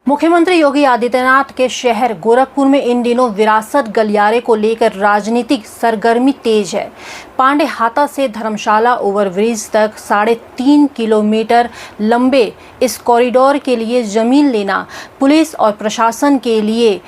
मुख्यमंत्री योगी आदित्यनाथ के शहर गोरखपुर में इन दिनों विरासत गलियारे को लेकर राजनीतिक सरगर्मी तेज है। पांडे हाता से धर्मशाला ओवरब्रिज तक 3.5 किलोमीटर लंबे इस कॉरिडोर के लिए जमीन लेना पुलिस और प्रशासन के लिए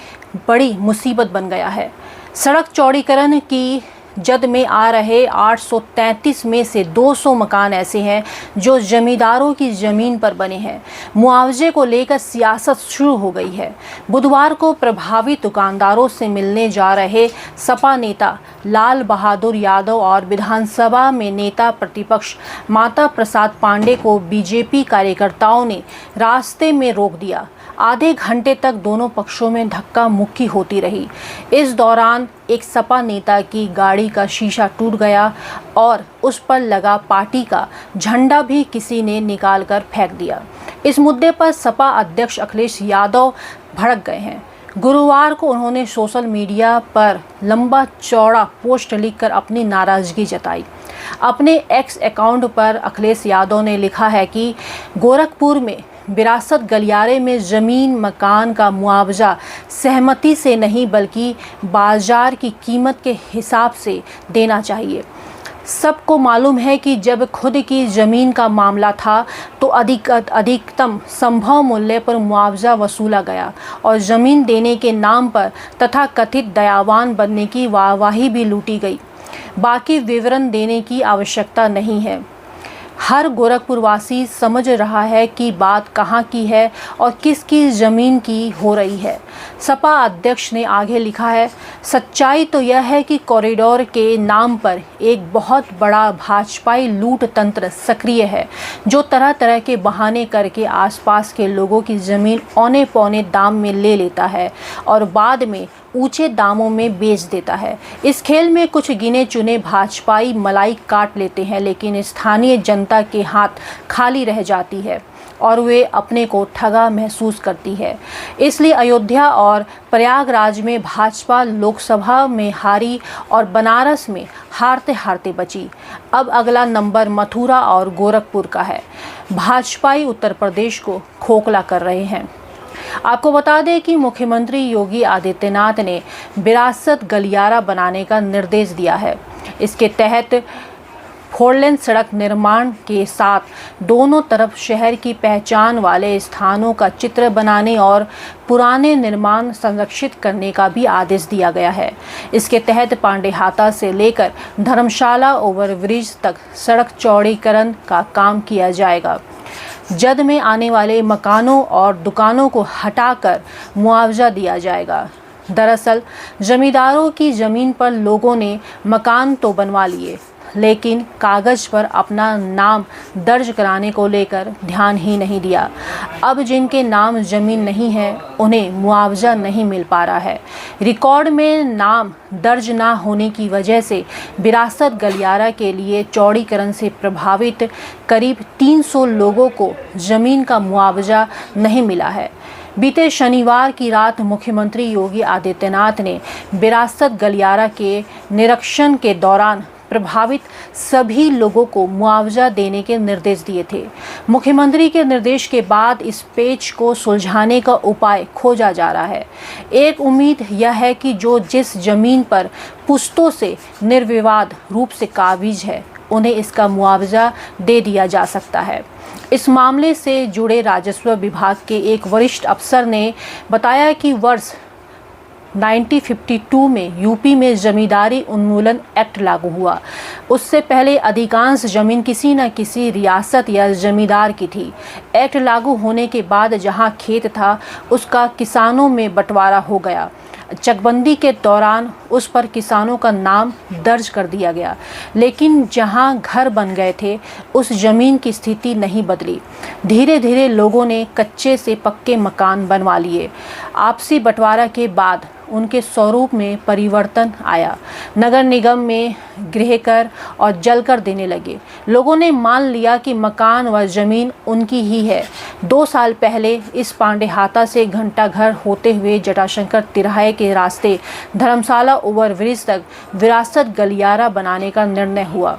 बड़ी मुसीबत बन गया है। सड़क चौड़ीकरण की जद में आ रहे 833 में से 200 मकान ऐसे हैं जो जमींदारों की ज़मीन पर बने हैं। मुआवजे को लेकर सियासत शुरू हो गई है। बुधवार को प्रभावित दुकानदारों से मिलने जा रहे सपा नेता लाल बहादुर यादव और विधानसभा में नेता प्रतिपक्ष माता प्रसाद पांडे को बीजेपी कार्यकर्ताओं ने रास्ते में रोक दिया। आधे घंटे तक दोनों पक्षों में धक्का मुक्की होती रही। इस दौरान एक सपा नेता की गाड़ी का शीशा टूट गया और उस पर लगा पार्टी का झंडा भी किसी ने निकालकर फेंक दिया। इस मुद्दे पर सपा अध्यक्ष अखिलेश यादव भड़क गए हैं। गुरुवार को उन्होंने सोशल मीडिया पर लंबा चौड़ा पोस्ट लिखकर अपनी नाराज़गी जताई। अपने एक्स अकाउंट पर अखिलेश यादव ने लिखा है कि गोरखपुर में विरासत गलियारे में ज़मीन मकान का मुआवजा सहमति से नहीं बल्कि बाजार की कीमत के हिसाब से देना चाहिए। सबको मालूम है कि जब खुद की ज़मीन का मामला था तो अधिकतम संभव मूल्य पर मुआवजा वसूला गया और ज़मीन देने के नाम पर तथाकथित दयावान बनने की वाहवाही भी लूटी गई। बाकी विवरण देने की आवश्यकता नहीं है। हर गोरखपुरवासी समझ रहा है कि बात कहाँ की है और किसकी ज़मीन की हो रही है। सपा अध्यक्ष ने आगे लिखा है, सच्चाई तो यह है कि कॉरिडोर के नाम पर एक बहुत बड़ा भाजपाई लूट तंत्र सक्रिय है जो तरह तरह के बहाने करके आसपास के लोगों की ज़मीन औने पौने दाम में ले लेता है और बाद में ऊंचे दामों में बेच देता है। इस खेल में कुछ गिने चुने भाजपाई मलाई काट लेते हैं, लेकिन स्थानीय जनता के हाथ खाली रह जाती है और वे अपने को ठगा महसूस करती है। इसलिए अयोध्या और प्रयागराज में भाजपा लोकसभा में हारी और बनारस में हारते हारते बची। अब अगला नंबर मथुरा और गोरखपुर का है। भाजपाई उत्तर प्रदेश को खोखला कर रहे हैं। आपको बता दें कि मुख्यमंत्री योगी आदित्यनाथ ने विरासत गलियारा बनाने का निर्देश दिया है। इसके तहत 4 लेन सड़क निर्माण के साथ दोनों तरफ शहर की पहचान वाले स्थानों का चित्र बनाने और पुराने निर्माण संरक्षित करने का भी आदेश दिया गया है। इसके तहत पांडे हाता से लेकर धर्मशाला ओवरब्रिज तक सड़क चौड़ीकरण का काम किया जाएगा। जद में आने वाले मकानों और दुकानों को हटाकर मुआवजा दिया जाएगा। दरअसल जमींदारों की ज़मीन पर लोगों ने मकान तो बनवा लिए, लेकिन कागज़ पर अपना नाम दर्ज कराने को लेकर ध्यान ही नहीं दिया। अब जिनके नाम ज़मीन नहीं है उन्हें मुआवजा नहीं मिल पा रहा है। रिकॉर्ड में नाम दर्ज ना होने की वजह से विरासत गलियारा के लिए चौड़ीकरण से प्रभावित करीब 300 लोगों को ज़मीन का मुआवजा नहीं मिला है। बीते शनिवार की रात मुख्यमंत्री योगी आदित्यनाथ ने विरासत गलियारा के निरीक्षण के दौरान प्रभावित सभी लोगों को मुआवजा देने के निर्देश दिए थे। मुख्यमंत्री के निर्देश के बाद इस पेच को सुलझाने का उपाय खोजा जा रहा है। एक उम्मीद यह है कि जो जिस जमीन पर पुश्तों से निर्विवाद रूप से काबिज है उन्हें इसका मुआवजा दे दिया जा सकता है। इस मामले से जुड़े राजस्व विभाग के एक वरिष्ठ अफसर ने बताया कि वर्ष 1952 में यूपी में जमींदारी उन्मूलन एक्ट लागू हुआ। उससे पहले अधिकांश जमीन किसी न किसी रियासत या जमींदार की थी। एक्ट लागू होने के बाद जहां खेत था उसका किसानों में बंटवारा हो गया। चकबंदी के दौरान उस पर किसानों का नाम दर्ज कर दिया गया, लेकिन जहां घर बन गए थे उस ज़मीन की स्थिति नहीं बदली। धीरे धीरे लोगों ने कच्चे से पक्के मकान बनवा लिए। आपसी बंटवारा के बाद उनके स्वरूप में परिवर्तन आया। नगर निगम में गृहकर और जलकर देने लगे। लोगों ने मान लिया कि मकान व ज़मीन उनकी ही है। 2 साल पहले इस पांडे हाता से घंटाघर होते हुए जटाशंकर तिराहे के रास्ते धर्मशाला ओवरब्रिज तक विरासत गलियारा बनाने का निर्णय हुआ।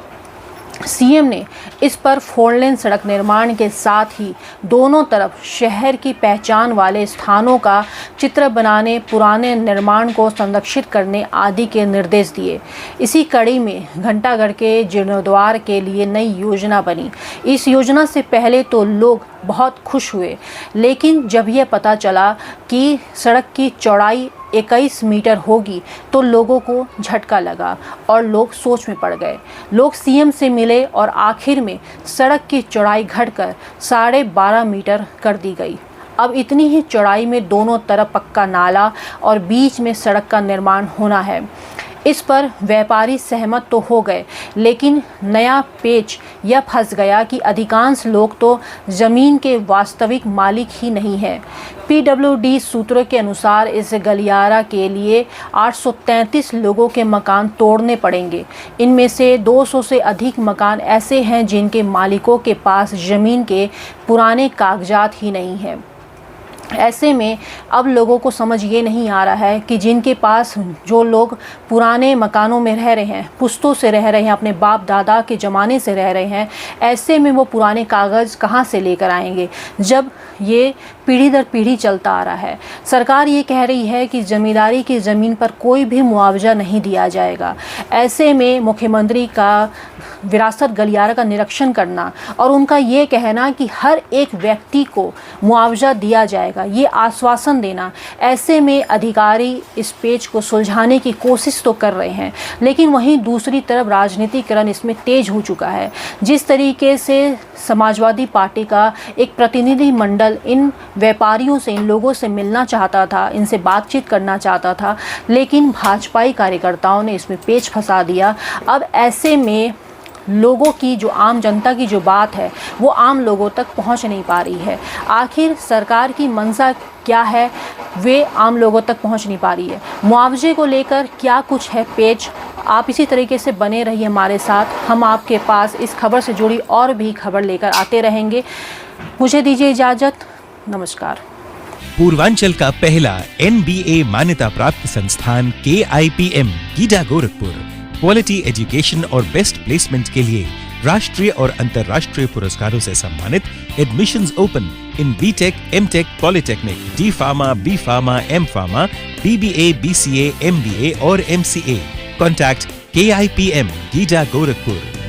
सीएम ने इस पर 4 लेन सड़क निर्माण के साथ ही दोनों तरफ शहर की पहचान वाले स्थानों का चित्र बनाने, पुराने निर्माण को संरक्षित करने आदि के निर्देश दिए। इसी कड़ी में घंटाघर के जीर्णोद्धार के लिए नई योजना बनी। इस योजना से पहले तो लोग बहुत खुश हुए, लेकिन जब यह पता चला कि सड़क की चौड़ाई 21 मीटर होगी तो लोगों को झटका लगा और लोग सोच में पड़ गए। लोग सीएम से मिले और आखिर में सड़क की चौड़ाई घटकर 12.5 मीटर कर दी गई। अब इतनी ही चौड़ाई में दोनों तरफ पक्का नाला और बीच में सड़क का निर्माण होना है। इस पर व्यापारी सहमत तो हो गए, लेकिन नया पेच यह फंस गया कि अधिकांश लोग तो ज़मीन के वास्तविक मालिक ही नहीं हैं। पीडब्ल्यूडी सूत्रों के अनुसार इस गलियारा के लिए 833 लोगों के मकान तोड़ने पड़ेंगे। इनमें से 200 से अधिक मकान ऐसे हैं जिनके मालिकों के पास ज़मीन के पुराने कागजात ही नहीं हैं। ऐसे में अब लोगों को समझ ये नहीं आ रहा है कि जिनके पास, जो लोग पुराने मकानों में रह रहे हैं, पुश्तों से रह रहे हैं, अपने बाप दादा के ज़माने से रह रहे हैं, ऐसे में वो पुराने कागज़ कहाँ से लेकर आएंगे जब ये पीढ़ी दर पीढ़ी चलता आ रहा है। सरकार ये कह रही है कि ज़मींदारी की ज़मीन पर कोई भी मुआवजा नहीं दिया जाएगा। ऐसे में मुख्यमंत्री का विरासत गलियारा का निरीक्षण करना और उनका ये कहना कि हर एक व्यक्ति को मुआवजा दिया जाएगा, ये आश्वासन देना, ऐसे में अधिकारी इस पेच को सुलझाने की कोशिश तो कर रहे हैं, लेकिन वहीं दूसरी तरफ राजनीतिकरण इसमें तेज हो चुका है। जिस तरीके से समाजवादी पार्टी का एक प्रतिनिधि मंडल इन व्यापारियों से, इन लोगों से मिलना चाहता था, इनसे बातचीत करना चाहता था, लेकिन भाजपाई कार्यकर्ताओं ने इसमें पेच फंसा दिया। अब ऐसे में लोगों की, जो आम जनता की जो बात है, वो आम लोगों तक पहुंच नहीं पा रही है। आखिर सरकार की मंशा क्या है, वे आम लोगों तक पहुंच नहीं पा रही है। मुआवजे को लेकर क्या कुछ है पेच, आप इसी तरीके से बने रहिए हमारे साथ। हम आपके पास इस खबर से जुड़ी और भी खबर लेकर आते रहेंगे। मुझे दीजिए इजाज़त, नमस्कार। पूर्वांचल का पहला NBA मान्यता प्राप्त संस्थान KIPM GIDA Gorakhpur quality education और बेस्ट प्लेसमेंट के लिए राष्ट्रीय और अंतर्राष्ट्रीय पुरस्कारों से सम्मानित। Admissions open in BTech, MTech, polytechnic, D Pharma, B Pharma, M Pharma, BBA, BCA, MBA और MCA। Contact KIPM GIDA Gorakhpur.